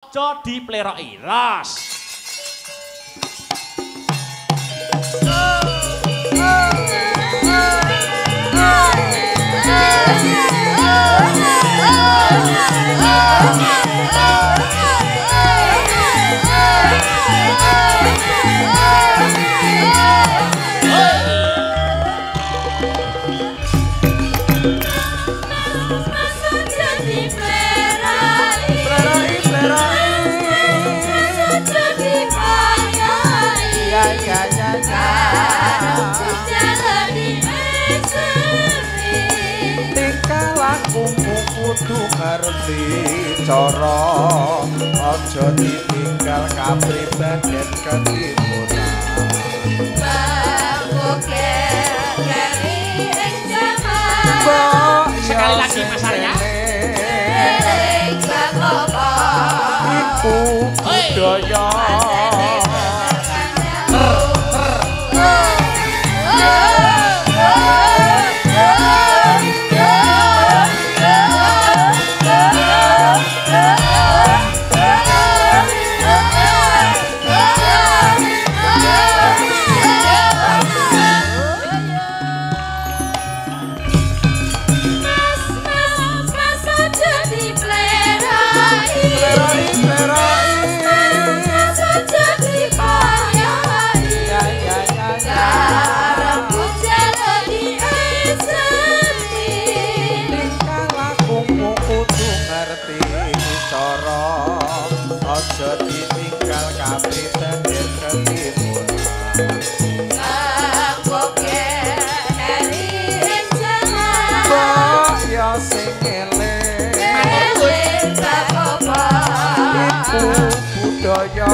aja dipleroki. Ros. Kudu ngerti cara aja ditinggal kapribaden ketimuran Sekali lagi Mas Arya. Iku budaya aja ditinggal kapribaden ketimuran mbok ya sing eling iku budaya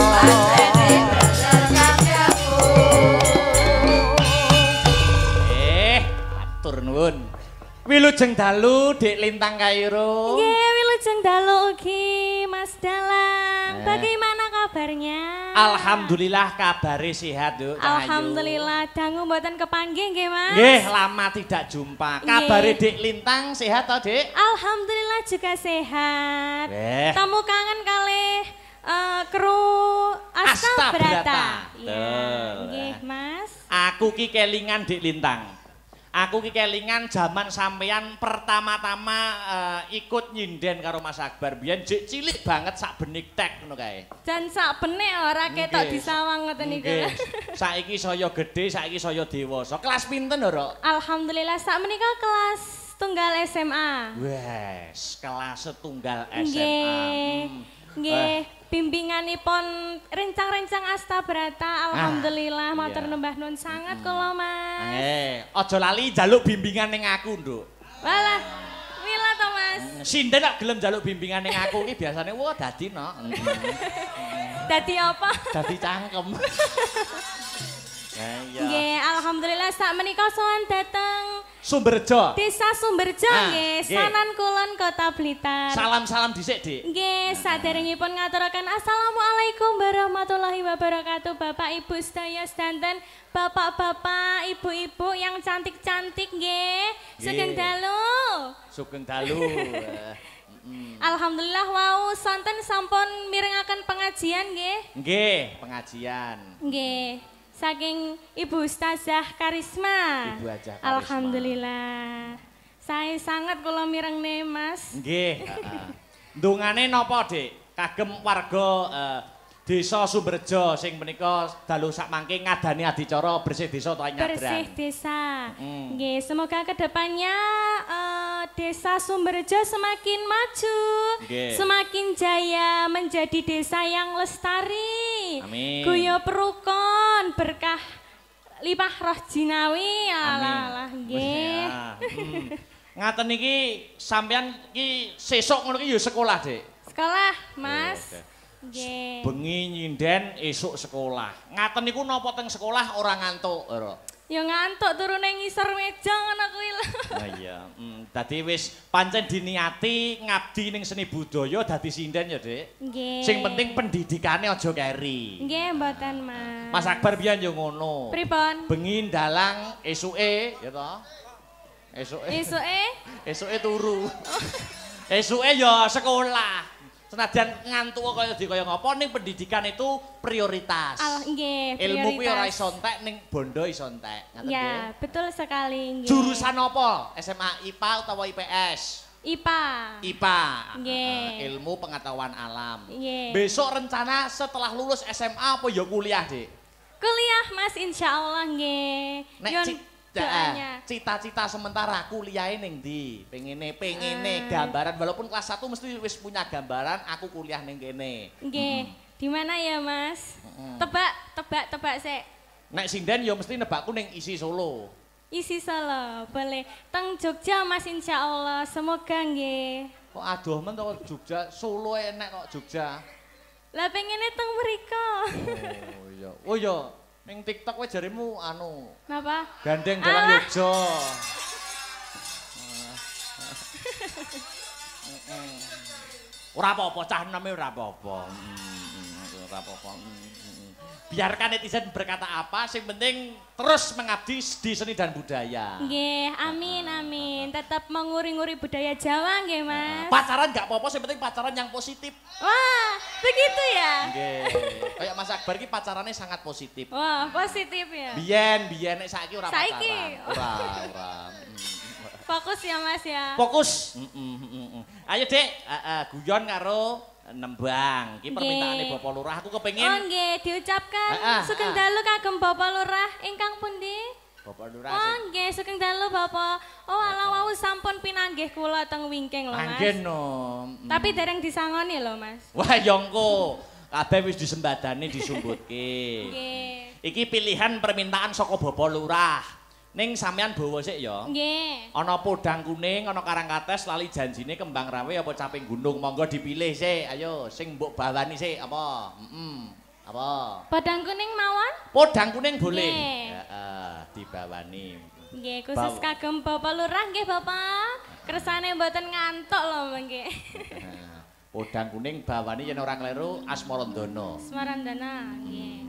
atur nuwun. Wilujeng dalu Dik Lintang Kairo. Nggih, wilujeng dalu ugi Mas Dalang. Bagaimana kabarnya? Alhamdulillah kabare sehat, Nduk. Alhamdulillah, dangu mboten kepanggih nggih, Mas. Nggih, lama tidak jumpa. Kabare Dik Lintang sehat to, Dik? Alhamdulillah juga sehat. Tamu kangen kalih kru Asta Brata. Iya, nggih, Mas. Aku ki kelingan Dik Lintang. Aku ki kelingan zaman sampeyan pertama-tama ikut nyinden karo Mas Akbar. Biyen jek cilik banget sak benik tek ngono kae. Dan sak benik ora ketok disawang ngoten niku. Nggih. Saiki saya gedhe, saiki saya dewasa. Kelas pinten, Nduk? Alhamdulillah sak menika kelas tunggal SMA. Wes, kelas setunggal SMA. Nggih, bimbinganipun rencang-rencang Asta Brata. Alhamdulillah matur nembah nuwun sangat kula, Mas. Aja lali njaluk bimbingan ning aku, Nduk. Walah, mila to, Mas. Sinden nek gelem njaluk bimbingan ning aku iki biasane wah dadi no. Dadi apa? Dadi cangkem. Nggih, alhamdulillah sak menika sowan dateng Sumberjo. Desa Sumberjo nggih, sanan kulon Kota Blitar. Salam-salam dhisik, Dik. Nggih, saderengipun ngaturaken assalamualaikum warahmatullahi wabarakatuh Bapak Ibu sedaya sedanten, bapak-bapak, ibu-ibu yang cantik-cantik nggih. Sugeng dalu. Sugeng dalu. Alhamdulillah wau sonten sampun mirengaken pengajian nggih. Nggih, pengajian. Nggih. Saking Ibu Ustazah Karisma. Ibu Ajah Karisma. Alhamdulillah. Saya sangat kula mirengne, Mas. Nggih, heeh. Ndungane napa, Dik? Kagem warga Desa Sumberjo sing menika dalu sak mangke ngadani adicara bersih desa utawa nyadran. Bersih desa. Nggih, semoga kedepannya Desa Sumberjo semakin maju, semakin jaya menjadi desa yang lestari. Amin. Guyub rukun, berkah limpah roh jinawi. Alah nggih. Ngaten iki sampean iki sesuk ngono iki ya sekolah, Dik. Sekolah, Mas. Nggih. Bengi nyinden esuk sekolah. Ngaten niku napa teng sekolah ora ngantuk, Ora? Ya ngantuk turune ngisor meja ngono kuwi lho. Lah iya. Dadi wis pancen diniati ngabdi ning seni budaya dadi sinden ya, Dik. Nggih. Sing penting pendidikane aja keri. Nggih, mboten, Mas. Mas Akbar biyen yo ngono. Pripun? Bengi ndalang esuke ya to. Esuke. Esuke? Esuke turu. Esuke ya sekolah. Senajan ngantuk kaya di kaya ngapa ning pendidikan itu prioritas. Nggih, Ilmu kuwi ora iso entek ning bondo iso entek. Ngaten Ya, nggih. betul sekali nggih. Jurusan apa? SMA IPA utawa IPS? IPA. IPA. Nggih. Ilmu pengetahuan alam. Nggih. Besok rencana setelah lulus SMA apa ya kuliah, Dik? Kuliah Mas insyaallah nggih. Nek Yon doanya. cita-cita sementara kuliahe ning ndi? Pengene gambaran walaupun kelas 1 mesti wis punya gambaran aku kuliah ning kene. Nggih. Di mana ya, Mas? Tebak sik. Nek sinden ya mesti nebakku ning isi Solo. Isi Solo, boleh. Teng Jogja Mas insyaallah, semoga nggih. Kok adoh men to Jogja, Solo enek kok Jogja. Lah pengene teng mriko. Oh iya. Oh iya, ning TikTok kowe jarimu anu Napa? gandeng dalam Yogja. Ora apa-apa, cah eneme ora apa-apa. Ora apa-apa. Biarkan netizen berkata apa, sing penting terus mengabdi di seni dan budaya. Nggih, amin. Tetap menguri-nguri budaya Jawa nggih, Mas. Pacaran gak apa-apa, sing penting pacaran yang positif. Wah, begitu ya? Nggih. Kayak Mas Akbar ki pacarannya sangat positif. Wah, positif ya. Biyen nek saiki ora Saiki? pacaran. Ora. Fokus ya, Mas ya. Fokus. Ayo, Dek, guyon karo nembang. Ki permintaane Bapak Lurah aku kepengin. Oh nggih, diucapkan sugeng dalu kagem Bapak Lurah ingkang pundi? Bapak Lurah. Oh nggih, sugeng dalu Bapak. Oh ala wau sampun pinanggih kula teng wingking lho, Mas. Anggen no. Tapi dereng disangoni lho, Mas. Wah, ya engko. Kabeh wis disembadani disumbutke. Nggih. Iki pilihan permintaan saka Bapak Lurah. Ning sampean bawa sik ya. Nggih. Ana podang kuning, ana karangkates, lali janjine kembang rawe apa caping gunung. Monggo dipilih sik. Ayo sing mbok bawani sik apa? Apa? Podang kuning mawon? Podang kuning boleh. Nggih. Heeh, dibawani. Nggih, khusus kagem Bapak Lurah nggih, Bapak. Kersane mboten ngantuk lho, nggih. Podang kuning bawani yen ora kleru Asmarandana. Asmarandana, nggih.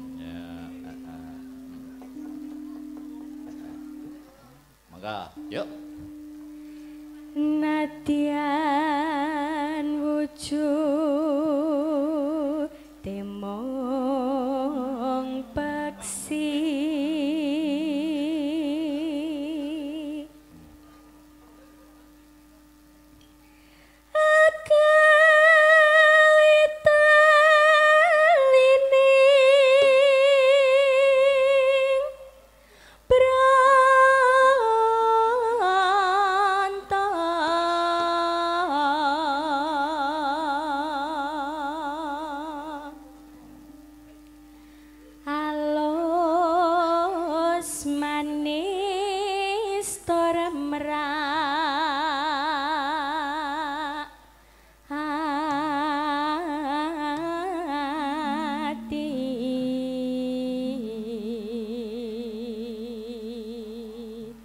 Mangga, yuk. Nadyan wujud temong peksi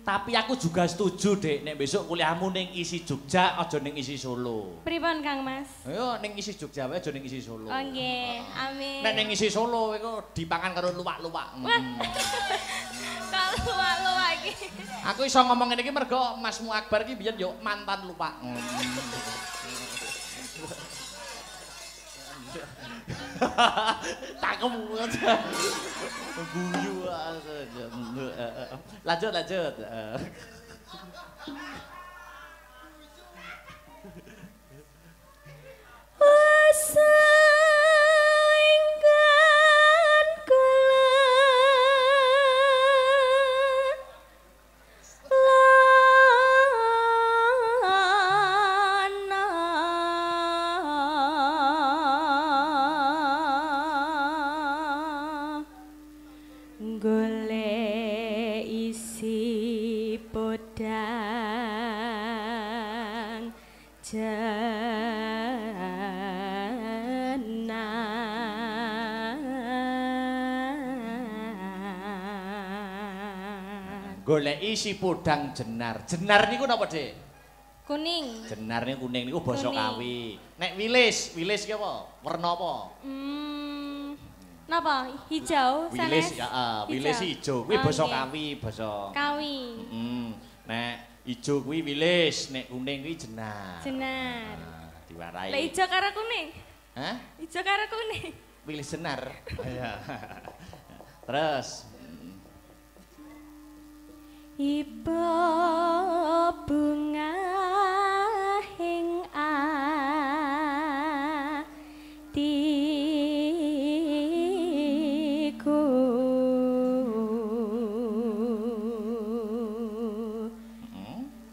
Tapi aku juga setuju, Dek, nek besok kuliahmu ning isi Jogja aja ning isi Solo. Pripun Kang Mas? Ayo ning isi Jogja wae aja ning isi Solo. Oh nggih, amin. Nek ning isi Solo iku dipangan karo luwak-luwak. Kalau luwak-luwak iki. Aku iso ngomong ngene iki mergo Masmu Akbar iki biyen yo mantan luwak. Takem aja. Guyu aja. Lanjut. Golek isi podang jenar. Golek isi podang jenar. Jenar niku napa, Dik? Kuning. Jenar niku kuning niku basa Kuning. Kawi. Nek wilis ki apa? Werna apa? Napa? Hijau, Wilis sanes? ya, wilis ijo. Kuwi Oh, basa nggih. Kawi, basa. Kawi. Nek ijo kuwi wilis, nek kuning kuwi jenar. Jenar. Nah, diwarai. Lah ijo karo kuning. Hah? Ijo karo kuning. Pilih senar. Iya. Terus Iba bunga hing atiku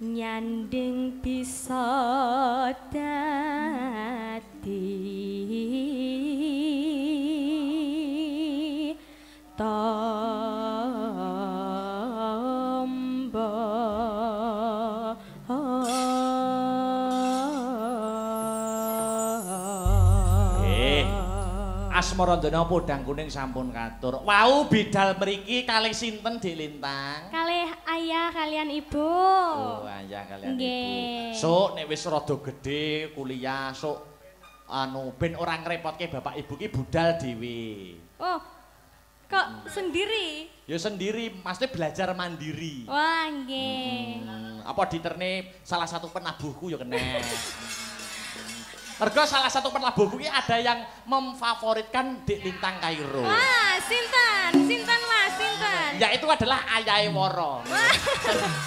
nyanding bisa dadi Asmarandana podang kuning sampun katur. Wau bidal mriki kalih sinten Dik Lintang? Kalih ayah kalian ibu. Oh, ayah kalian Nggih. ibu. Sok nek wis rada gedhe kuliah sok ben ora ngrepotke bapak ibu ki budal dhewe. Oh. Kok sendiri? Ya sendiri, mesti belajar mandiri. Wah, nggih. Apa diterne salah satu penabuhku ya kena. Mergo salah satu penabuhku ki ada yang memfavoritkan Dik Lintang Kairo. Wah, sinten? Sinten Mas, sinten? Ya itu adalah ayahe Wara.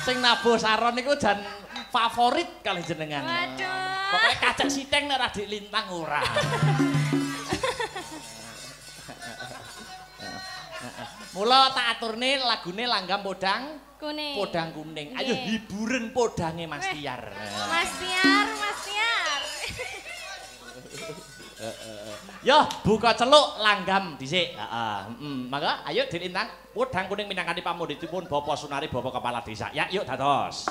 Sing nabuh saron niku jan favorit kali jenengan. Waduh. Pokoke kacek sithing nek ora Dik Lintang ora. Mula tak aturne lagune Langgam Podang Kuning. Podang Kuning. Ayo Nggih. hiburen podange Mas Tiar. Mas Tiar, Mas Tiar. Yo buka celuk langgam dhisik. Heeh. Mangga ayo Dik Lintang Podang Kuning minangkani pamundhitipun Bapak Sunari Bapak Kepala Desa. Ya yuk dados.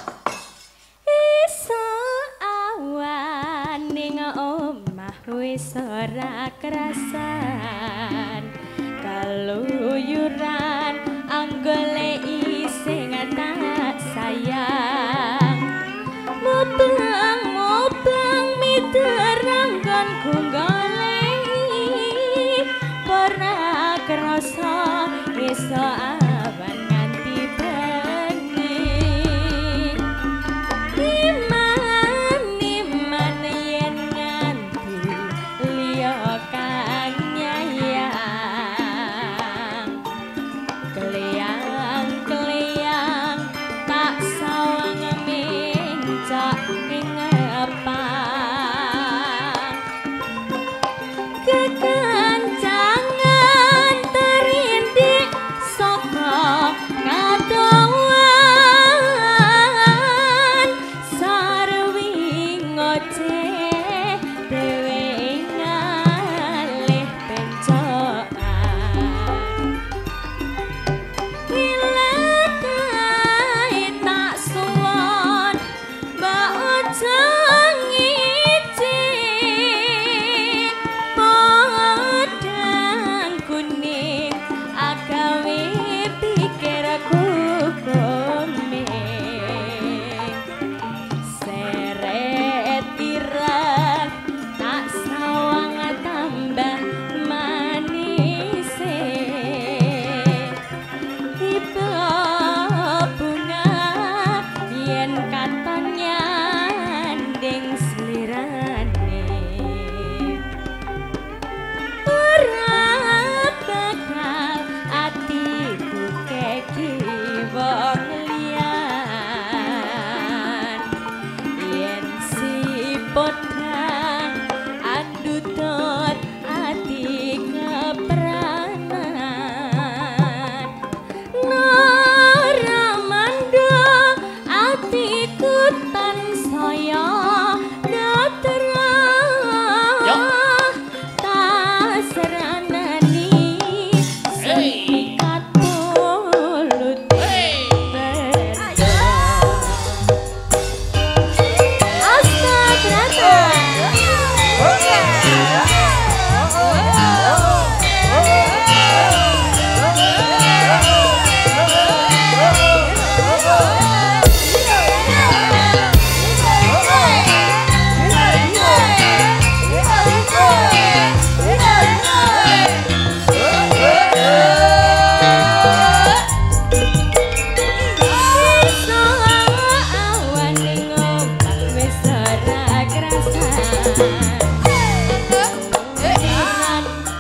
Iso awan ning omah wis ora krasan. Kaluyuran anggole sing tak sayang. Mubang miterang kon goleki ora krasa iso awan nganti bengi. Iman yen nganti liya kang nyayang. Kalian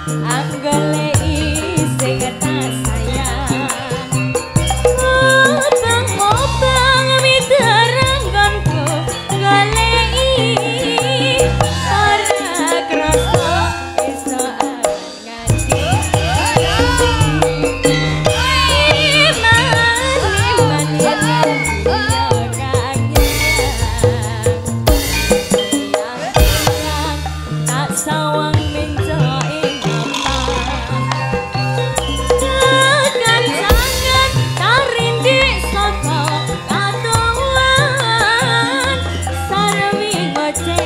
anggoleki sing tak sayang obang obang midaranggonku goleki ora krasa iso nganti sawang minco ing kan jangan tarindik saka katongan sarwi ngoce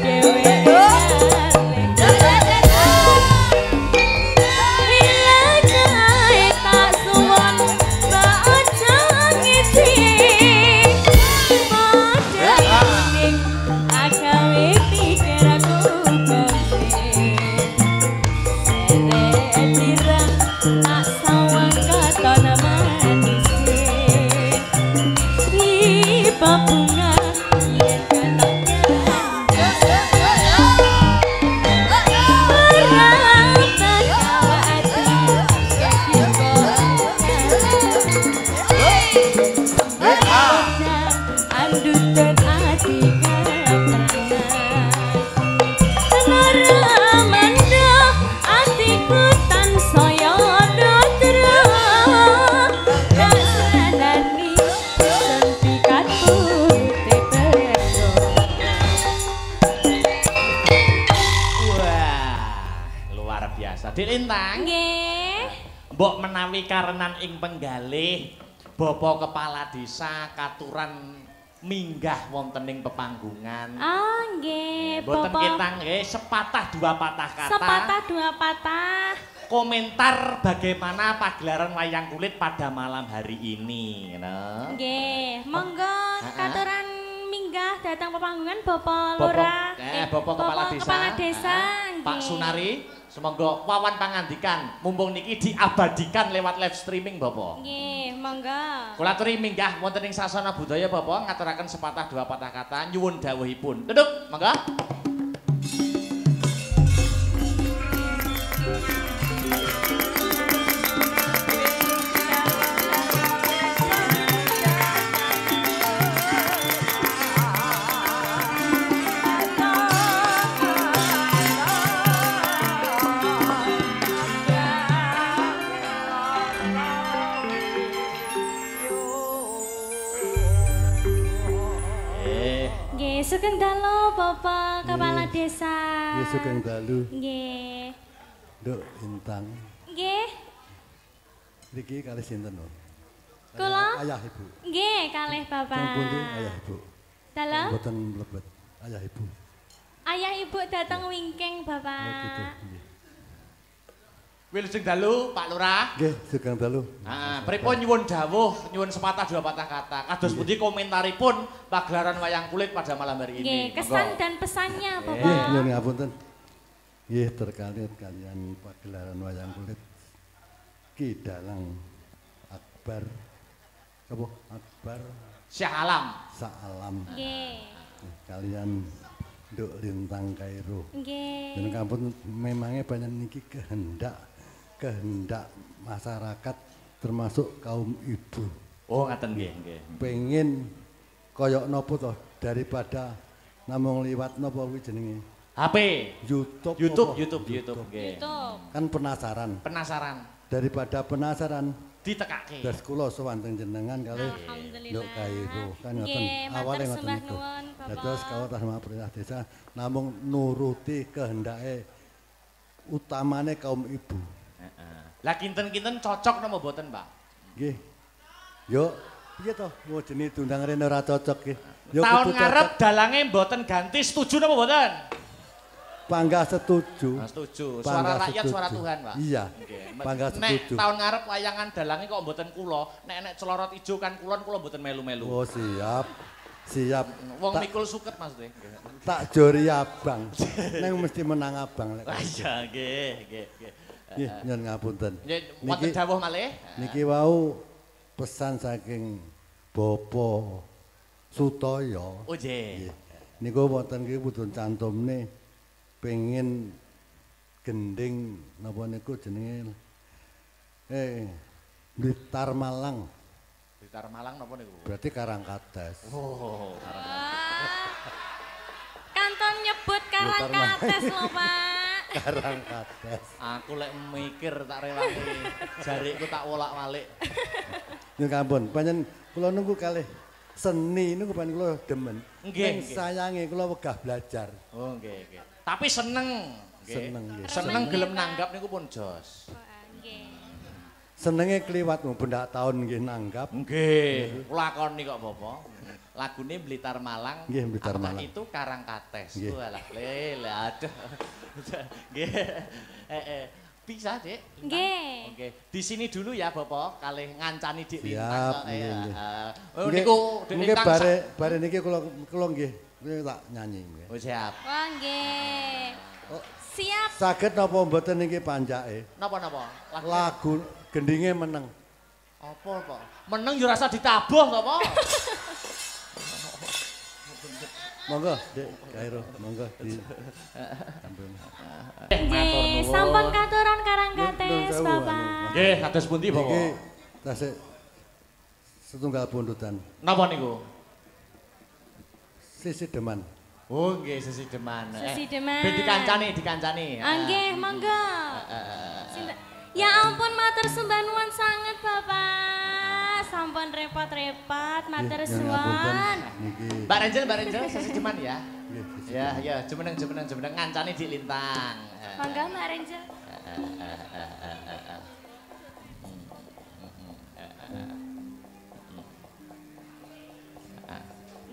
dhewe bila jae tak suwon baca ngisi padha ning agawe pikir aku tak sawang katon manis riba bunga yen andutun ati Dik Lintang. nggih. Mbok menawi karenan ing penggalih Bapak Kepala Desa katuran minggah wonten ing pepanggungan. Ah, nggih, Mboten Bapak. ketang nggih sepatah dua patah kata. Sepatah dua patah. Komentar bagaimana pagelaran wayang kulit pada malam hari ini, ngono. Nggih, monggo katuran minggah datang pepanggungan Bapak Bapak Lurah. Bapak Kepala Desa. Kepala Desa. Pak nggih. Sunari, semoga wawan pangandikan mumpung niki diabadikan lewat live streaming Bapak. Nggih, monggo. Kula aturi minggah wonten ing sasana budaya Bapak ngaturaken sepatah dua patah kata nyuwun dawuhipun. Duduk, monggo. Nggih, sugeng dalu Bapak Kepala Desa. Nggih sugeng dalu. Nggih. Nduk Intang. Nggih. Niki kalih sinten lho? Kula? Ayah Ibu. Nggih, kalih Bapak. Teng pundi Ayah Ibu? Dalu? Mboten mlebet. Ayah Ibu. Ayah Ibu datang wingking, Oh gitu. Bapak. Nggih. Wilujeng dalu Pak Lurah. Nggih, sugeng dalu. Pripun nyuwun dawuh, nyuwun sepatah dua patah kata. Kados pundi komentaripun pagelaran wayang kulit pada malam hari Nggih, ini. kesan dan pesannya, Nggih, Bapak. nyuwun ngapunten. Nggih, terkait kalian pagelaran wayang kulit Ki Dalang Akbar. Apa? Akbar Syah Alam. Saalam. Nggih. Kalian Nduk Lintang Kairo. Nggih. Dan kampun memangnya banyak niki kehendak masyarakat termasuk kaum ibu. Oh, ngaten nggih, nggih. Pengen koyok nopo toh daripada namung liwat nopo kuwi jenenge HP, YouTube. YouTube, apa? YouTube, nggih. YouTube. Kan penasaran. Penasaran Daripada penasaran, ditekake. das kula sewanteng jenengan kali Alhamdulillah. Nduk Kairo kan ngoten Nggih, matur awale ngoten sembah niku. nuwun, Bapak. Dados kawula sama perintah desa namung nuruti kehendake utamane kaum ibu. Lah kinten-kinten cocok napa mboten, Pak? Nggih. Yo, piye to? Mau jenenge diundang rene ora cocok nggih. Yo Tahun kudu ngarep cocok. dalange mboten ganti, setuju napa mboten? Bangga setuju. Setuju. Suara Bangga rakyat, setuju. suara Tuhan, Pak. Iya. Nggih. Bangga Nek setuju. tahun ngarep wayangan dalange kok mboten kula, nek celorot ijo kan kulon kula mboten melu-melu. Oh, siap. Siap. Wong Tak- mikul suket maksudnya. Tak jori abang. Neng mesti menang abang lek. Ah iya, nggih, nggih, nggih. Nggih, nyuwun ngapunten. Nggih, wonten Niki dawuh malih. niki wau pesan saking Bapak Sutoyo. Oh, nggih. Nggih. Niku wonten iki putun cantumne pengen gending napa niku jenenge Blitar Malang. Blitar Malang napa niku? Berarti Karangkates. Oh, Kanton nyebut Karangkates lho, Pak. Karangkates. aku lek mikir tak rewangi. Jariku tak wolak-walik. Niku ampun, panjen kula nunggu kalih seni niku pancen kula demen. Nggih, Ning sayange kula wegah belajar. Oh, nggih, nggih. Tapi seneng. Nggih. Seneng, nggih. Seneng gelem nanggap niku pun jos. Nggih. Senenge kliwat bendak tahun nggih nanggap. Nggih, lakoni kok Bapak. Lagune Blitar Malang. Nggih, Blitar apakah Malang. itu Karangkates. Nggih. Walah, aduh. Nggih. Bisa, Dik? Nggih. Oke, di sini dulu ya Bapak, kalih ngancani Dik Siap, Lintang kok, nggih, ya. nggih. Oh niku Dik Nggih Lintang bare niki kula nggih tak nyanyi nggih. Oh siap. Wah, nggih. Oh, Siap. saged napa mboten niki panjake? Napa-napa? Lagu gendinge meneng. Apa, Pak? Meneng yo rasa ditabuh to, Pak? Monggo, Dik Kairo, monggo di sampun. Nggih, sampun katuran Karangkates, Nun sewu, Bapak. Nggih, kados pundi, Niki Bapak? tasik setunggal pundutan. Napa niku? Sisi deman. Oh, nggih sesi deman. Sesi deman. Ben dikancani. Nggih, monggo. Sinten? Ya ampun, matur sembah nuwun sanget, Bapak. Sampun repot-repot, matur Nggih, ngapunten, suwun. niki. Mbak Renjel sesi deman ya. Nggih, sisi Ya, jumeneng ngancani Dik Lintang. Monggo, Mbak Renjel.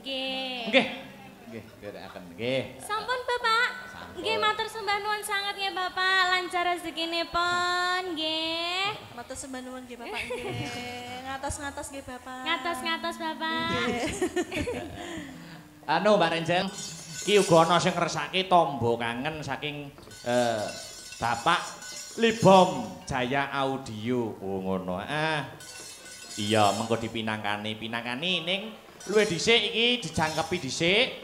Nggih. Nggih, akan nggih. Sampun, Bapak. Sampun. Nggih, matur sembah nuwun sanget nggih, Bapak. Lancar rezekinipun, nggih. Matur sembah nuwun nggih Bapak nggih. Ngatos-ngatos nggih Bapak. Ngatos-ngatos, Bapak. Anu Mbak Renjel, ki uga ana sing ngresake tombo kangen saking Bapak Libom Jaya Audio. Oh ngono. Iya, mengko dipinangkani ning luwih dhisik iki dijangkepi dhisik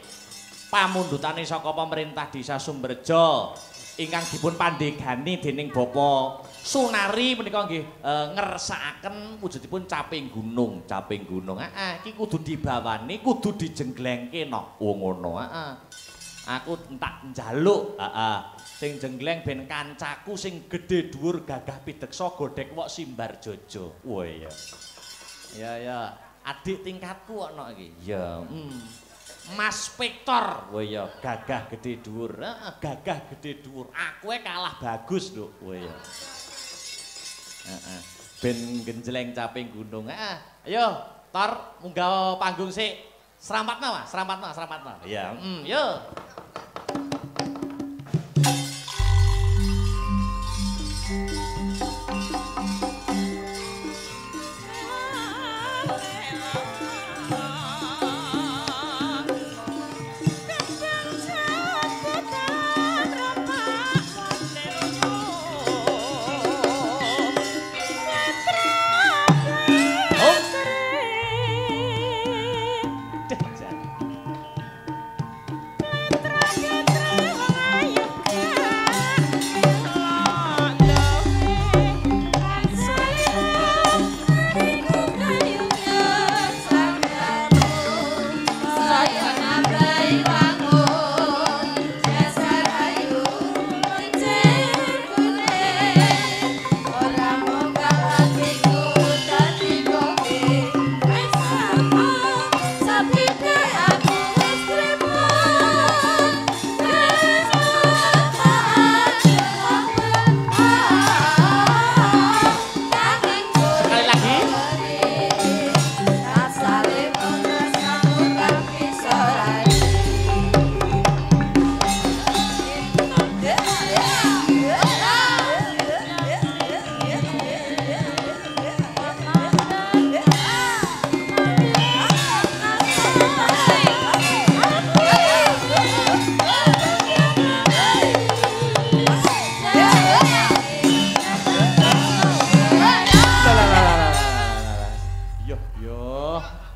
pamundhutane saka pemerintah Desa Sumberjo ingkang dipun pandegani dening Bapak Sunari menika nggih ngersakaken wujudipun caping gunung. Iki kudu dibawani, kudu dijenglengke no. Oh ngono. Aku entak njaluk, sing jengleng ben kancaku sing gedhe dhuwur gagah pideksa godhek wok simbar jojo. Wah iya. Ya, adik tingkatku ana iki. Ya, Mas Victor. Wah iya, gagah gedhe dhuwur. Gagah gedhe dhuwur. Aku kalah bagus, Nduk. Wah iya. Ben genjleng caping gunung. Ayo, Tor munggah panggung sik. Serampatno, Mas. Serampatno. Ya, yo.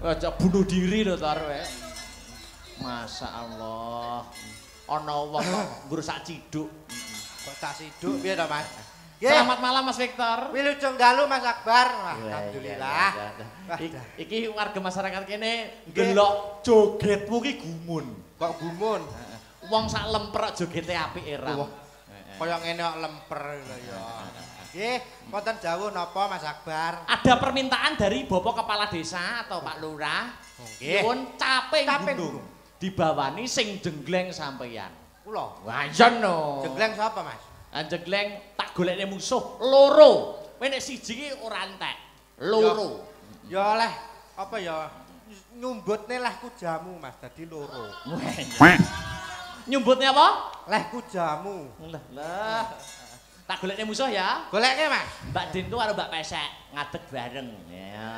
Aja bunuh diri lho Tor. Masya Allah. Ana wong ngrusak ciduk. Bocah siduk piye to, Mas? Selamat malam Mas Victor. Wilujeng dalu Mas Akbar. Wah, alhamdulillah. Iki warga masyarakat kene ndelok jogetmu ki gumun. Kok gumun? Wong sak lemper jogete apik era. Kaya ngene kok lemper lho ya. Nggih, wonten dawuh napa Mas Akbar? Ada permintaan dari Bapak Kepala Desa atau Pak Lurah. Nggih. Nyuwun caping Caping gunung. Dibawani sing jenggleng sampeyan. Kula. Wah iya no. Jenggleng sapa, Mas? Jenggleng tak golekne musuh loro. Kowe nek siji ki ora entek. Loro. Ya oleh apa ya nyumbutne lehku jamu Mas dadi loro. Nyumbutnya apa? Lehku jamu. Lah. Tak golekne musuh ya. Goleke Mas. Mbak Dintu karo Mbak Pesek ngadeg bareng. Ya.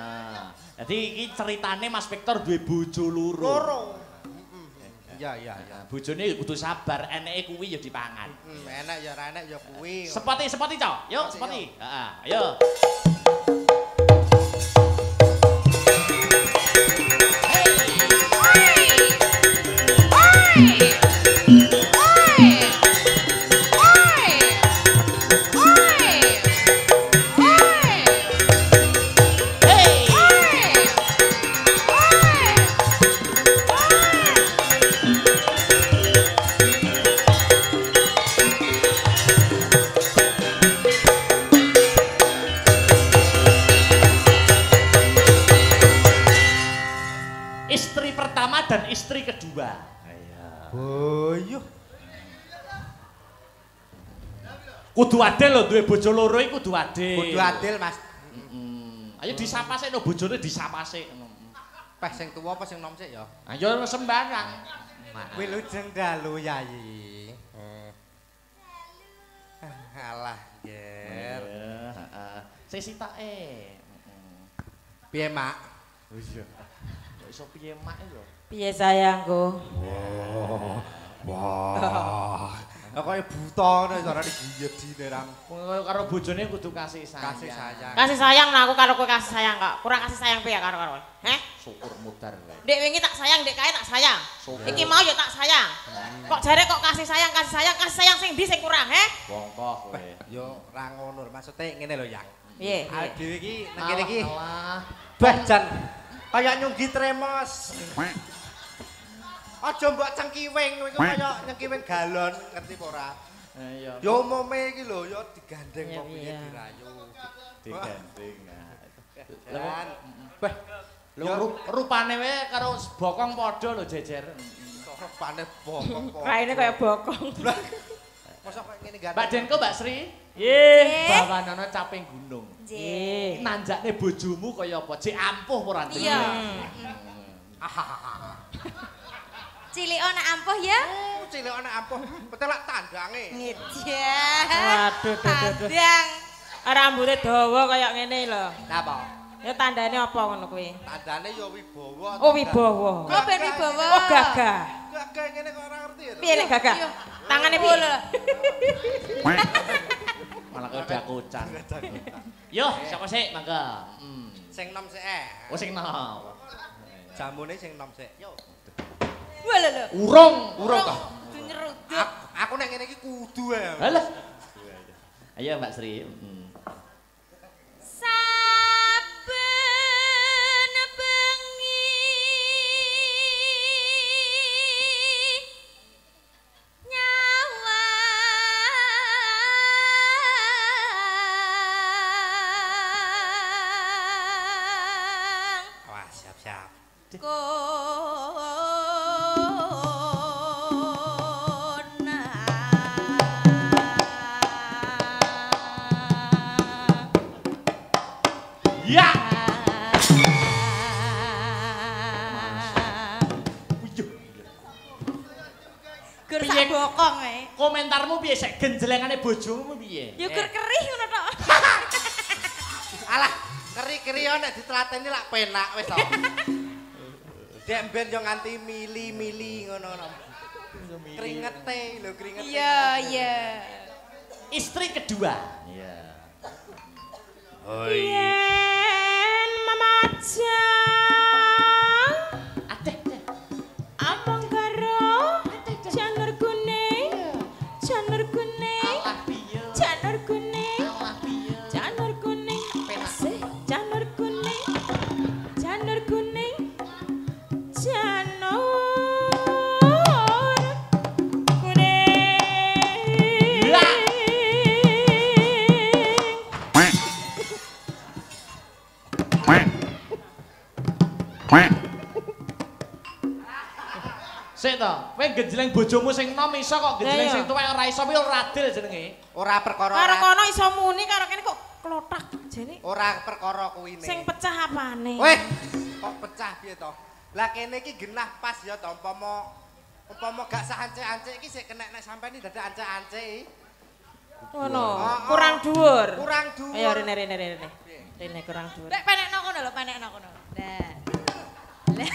Jadi iki ceritane Mas Victor duwe bojo loro. Loro. Iya. Bojone kudu sabar, eneke kuwi ya dipangan. Enak ya ora enak ya kuwi. Sepoti, Cok. Yuk, sepoti. Heeh, ayo. Istri pertama dan istri kedua. Boyuh. Kudu adil lho, duwe bojo loro iki kudu adil. Kudu adil, Mas. Ayo disapa sik no bojone disapa sik. Peh sing tuwa apa sing nom sik ya? Ayo sembarang. Wilujeng dalu Yayi. Alah, Ger. Heeh. Sik sitake. Piye, Mak? Wis ya. Iso piye mak lho. Piye sayangku? Wah. Lah kaya buta ngono carane giyedine rang. Karo bojone kudu kasih sayang. Kasih sayang. Kasih sayang nah aku karo kowe kasih sayang kok. Kurang kasih sayang piye karo kowe? Heh? Syukur mudar wae. Dek wingi tak sayang, dek kae tak sayang. Syukur. Iki mau ya tak sayang. Kok jare kok kasih sayang sing ndi sing kurang, heh? Bongkok kowe. Yo ra ngono, maksude ngene lho, Yang. Piye? Awake dhewe iki nang kene iki Alah. bajan kaya nyunggi tremos. Aja mbok cengkiwing kowe kaya nyengkiwing galon, ngerti apa ora? Iya. Yo umume iki lho, yo digandeng Iya, wong piye iya. dirayu. Digandeng. Lan, Beh, lho rupane wae karo bokong padha lho jejer. rupane bokong. Raine kaya bokong. Mosok kaya ngene gandeng. Mbak Denko, Mbak Sri. Nggih. Bawanana caping gunung. Nggih. Nanjakne bojomu kaya apa? Jek ampuh ora ndek. Iya. Cilik ana ampuh ya? Cilik ana ampuh, petelak tandange. Ngedah. Waduh, Tandang. Rambute dawa kaya ngene lho. Napa? Ya tandane apa ngono kuwi? Tandane ya wibawa. Oh wibawa. Oh ben wibawa. Oh gagah. Gagah ngene kok ora ngerti ya. Piye nek gagah? Tangane piye? Malah kaya dakucan. Yo, sapa sik mangga? Sing nom sik. Oh sing nom. Jamune sing nom sik. Yo. Wah lho. Urung. Toh. Nyeruduk. Aku nek ngene iki kudu ae. Halah. Ayo Mbak Sri. Saben bengi nyawang Wah, siap-siap. Ya. Gur sak bokong ae. Komentarmu piye sik genjlengane bojomu piye? Ya gur kerih ngono tok. Alah, keri-keri yo nek ditlateni lak penak wis to. Dek ben yo nganti mili-mili ngono. Kringete lho, kringete. Iya, iya. Istri kedua. Iya. Yen mamaja. Adeh. Among karo janur kuning. Janur kuning. Sik to, kowe genjleng bojomu sing nom iso kok genjleng Lah, iya. sing tuwek ora iso kuwi ora adil jenenge. Ora perkara. Karo kono iso muni karo kene kok klothak jane. Ora perkara kuwine. Sing pecah apane? Weh, kok pecah piye to? Lah kene iki genah pas ya to umpama gak sahancik-ancik iki sik kena nek sampean iki dadak ancik-ancik. Ngono. Kurang dhuwur. Kurang dhuwur. Ayo rene. Rene kurang dhuwur. Nek penekno kono lho, penekno kono. Nah.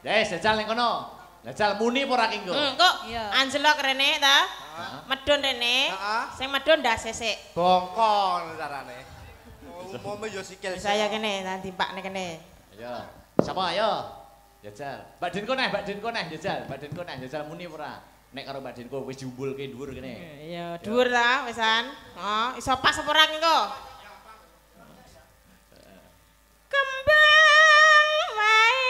Yes, jajal ning kono. Jajal muni apa ora kinggo? Kok Iya. anjelok rene ta? Medun rene. Heeh. Sing medun ndak sesek. Bongkol carane. Umumnya ya sikil. Saya kene nanti Pak kene. Ayo. Sapa ayo? Jajal. Mbak Dinko neh jajal. Mbak Dinko neh jajal muni apa ora? Nek karo Mbak Dinko wis jumbulke dhuwur kene. Iya, dhuwur ta wisan. Oh, iso pas apa ora engko? Kembang wae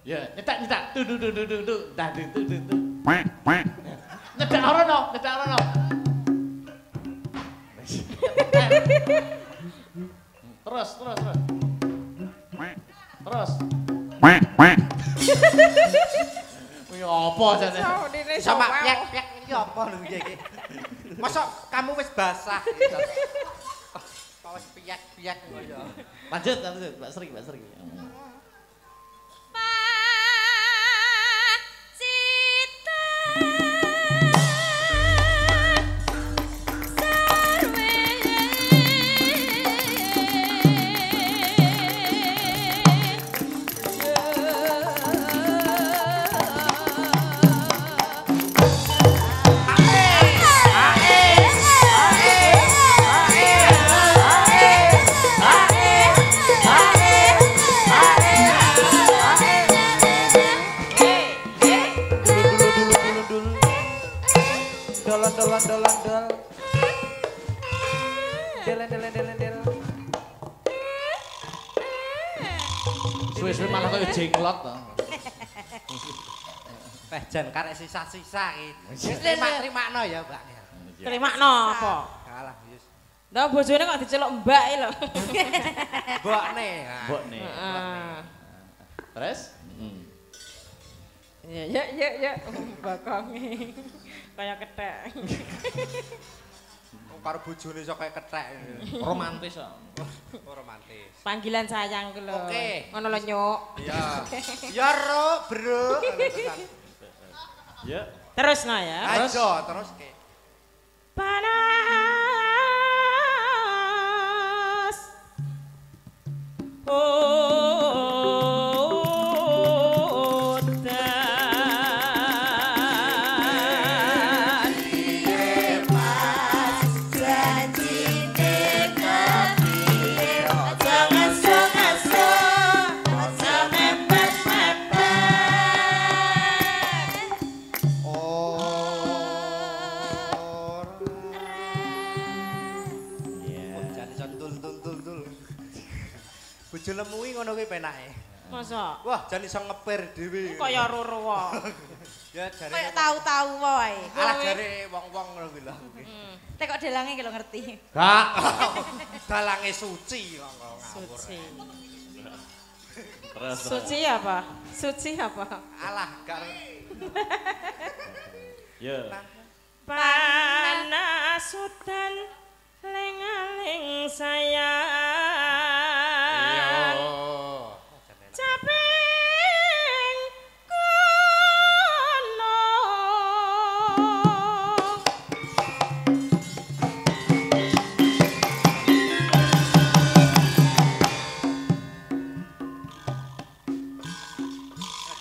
Ya, nyetak. Tuh. Dah tuh. Nyetak ora no. Terus. Kuwi apa jane? Sama piak iki apa lho iki? Mosok kamu wis basah. Kok wis piak ngono. Lanjut, Mbak Sri. Dolan. Delen. Suwe-suwe malah kaya jenglot to. Weh jan karek sisa-sisa iki. Wis terima-terima ya, Mbak. Terimakno apa? Alah, wis. Lah bojone kok diceluk mbak e lho. Mbokne. Mbokne. Heeh. Terus? Ya. Bokonge. Kaya kethek. Karo bojone iso kaya kethek. Romantis kok. Romantis. Panggilan sayang ku lho. Oke. Ngono lho, Nyuk. Iya. Ya, Bro. Ya. Terus no ya. Ayo, terus ke. Panas. Bojo lemuwi ngono kuwi penake. Masa? Wah, jan iso ngepir dhewe. Kaya roro wae. Ya jare. Kayak tahu-tahu wae. Alah jare wong-wong ngono kuwi lho. Tek kok delange ki lho ngerti. Gak. Dalange suci kok ngawur. Suci. Terus. Suci apa? Alah, gak. Ya. Panas udan lengaling sayang. Caping kono.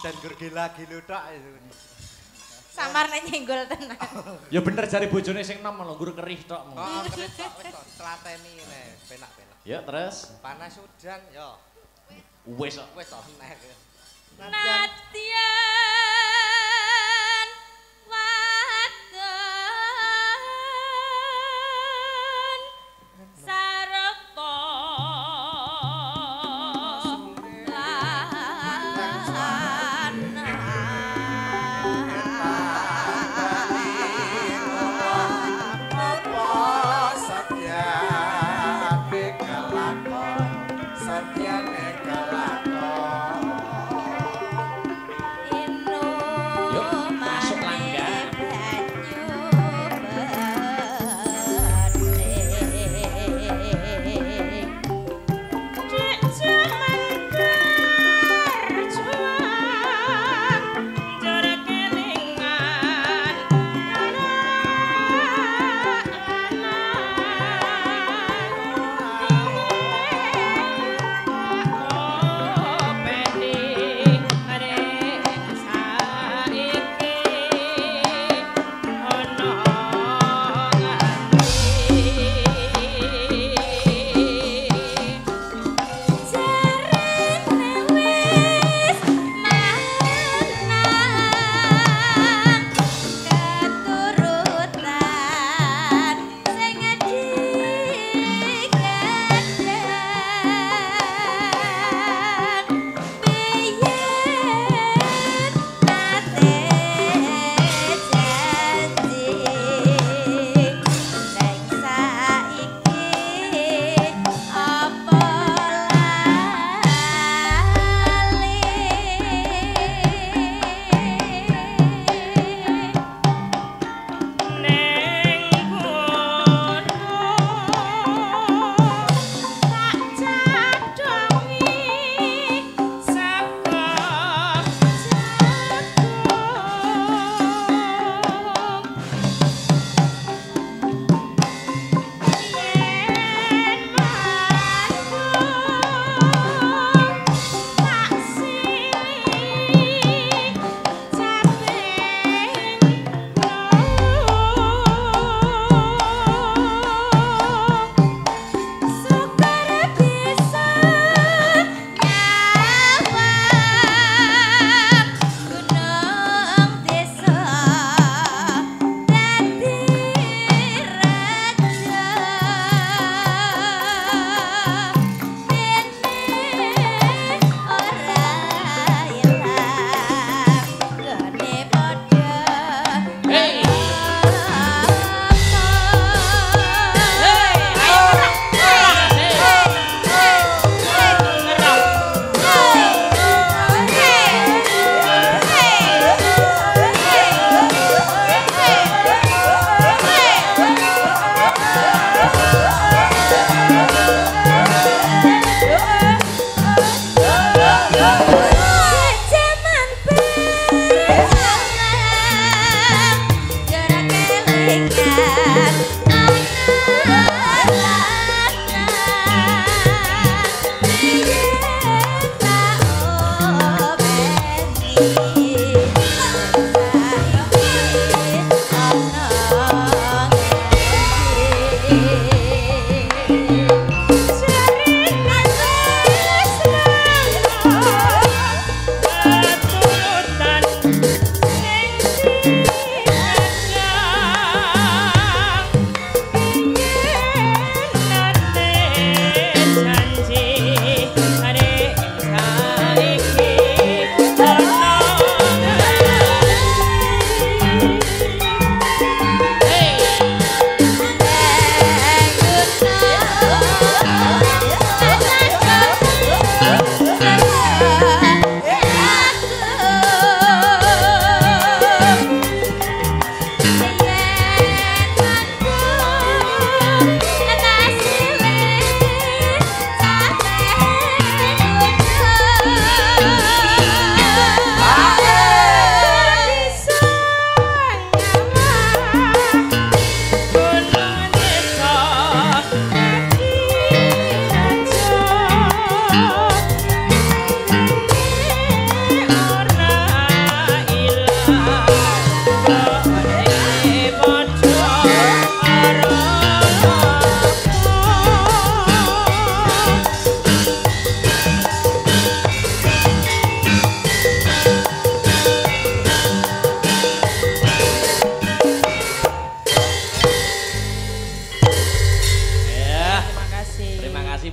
Dan gergela-gelo tok. Samar nek nyenggol tenan. Ya bener jari bojone sing nom lho nggur kerih tok. Oh, kerep tok wis tok tlateni ne, penak-penak. Ya terus Panas udan yo. wis kok. Wis tok nek. Nadyan wadon sarta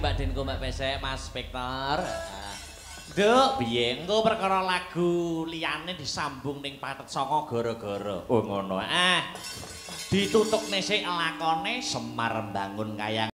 Mbak Denko, Mbak Pesek, Mas Spektor. Duk, piye engko perkara lagu liyane disambung ning Pathet Sanga gara-gara. Oh ngono. Ditutukne sik lakone Semar Mbangun Kayang